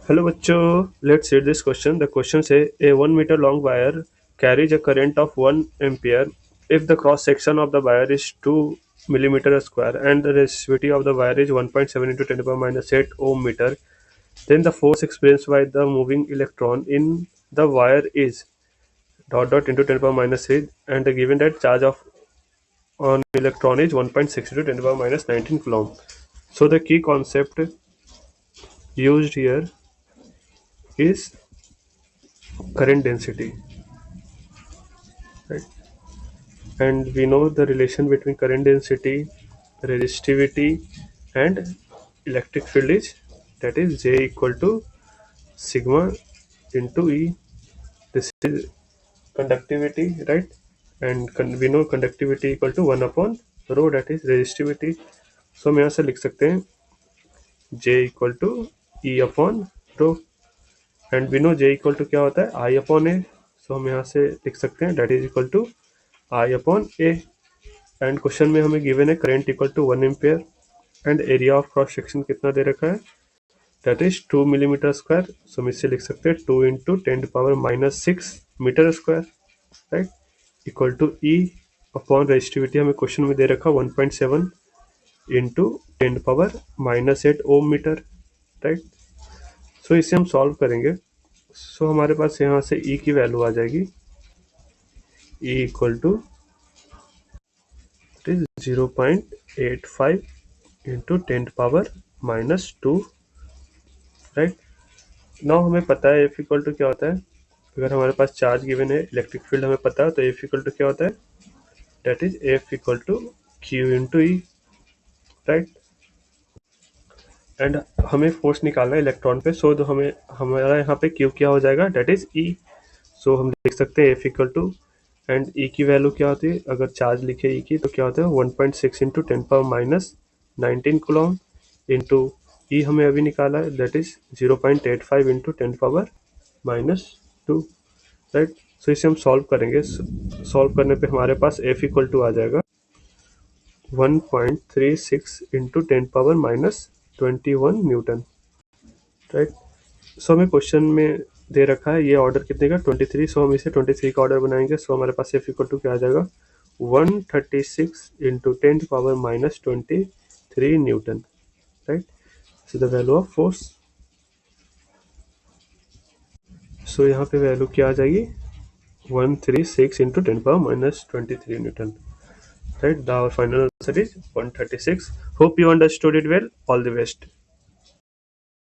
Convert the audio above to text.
Hello bachcho, let's read this question. The question says a 1 meter long wire carries a current of 1 ampere if the cross section of the wire is 2 millimeter square and the resistivity of the wire is 1.7 into 10 to the power minus 8 ohm meter. Then the force experienced by the moving electron in the wire is dot dot into 10 to the power minus 8 and given that charge of on electron is 1.6 into 10 to the power minus 19 coulomb. So the key concept used here is current density, right? And we know the relation between current density, resistivity, and electric field is, that is J equal to sigma into E. This is conductivity, right? And we know conductivity equal to 1 upon rho, that is resistivity. So हम यहाँ से लिख सकते हैं J equal to E upon rho, and we know J equal to क्या होता है I upon A. So हम यहाँ से लिख सकते हैं that is equal to I upon A. And question में हमें गिवन है current equal to 1 ampere and area of cross section कितना दे रखा है, that is 2 millimetre square. So हम इससे लिख सकते हैं 2 into 10⁻⁻6 metre square, right, equal to E upon resistivity हमें क्वेश्चन में दे रखा 1.7 into 10⁻⁻8 ohm metre, right. So इसे हम सॉल्व करेंगे. सो हमारे पास यहाँ से ई की वैल्यू आ जाएगी, E equal to is 0.85 into 10⁻⁻2, right. Now हमें पता है एफ इक्वल टू क्या होता है. अगर हमारे पास चार्ज गिवन है, इलेक्ट्रिक फील्ड हमें पता है, तो एफ इक्वल टू क्या होता है, that is F equal to Q into E, right. And हमें फोर्स निकालना है इलेक्ट्रॉन पे. सो तो हमें हमारा यहाँ पे क्यू क्या हो जाएगा, दैट इज ई. सो हम लिख सकते हैं एफ इक्वल टू, एंड ई की वैल्यू क्या होती है, अगर चार्ज लिखे ई की तो क्या होता है 1.6 इंटू 10⁻⁻19 कूलम इंटू ई हमें अभी निकाला है, that is 0.85 into 10⁻⁻2, right. So इसे हम सॉल्व करेंगे. सॉल्व करने पे हमारे पास एफ इक्वल टू आ जाएगा 1.36 इंटू 10⁻⁻21 न्यूटन, राइट. सो हमें क्वेश्चन में दे रखा है ये ऑर्डर कितने का 23. सो हम इसे 23 का ऑर्डर बनाएंगे. सो हमारे पास एफ इक्वल टू क्या आ जाएगा 136 into 10⁻⁻23 newton, right. So the value of force. सो यहाँ पे वैल्यू क्या आ जाएगी 136 into 10⁻⁻23 newton, right. The final answer is 136. Hope you understood it well. All the best.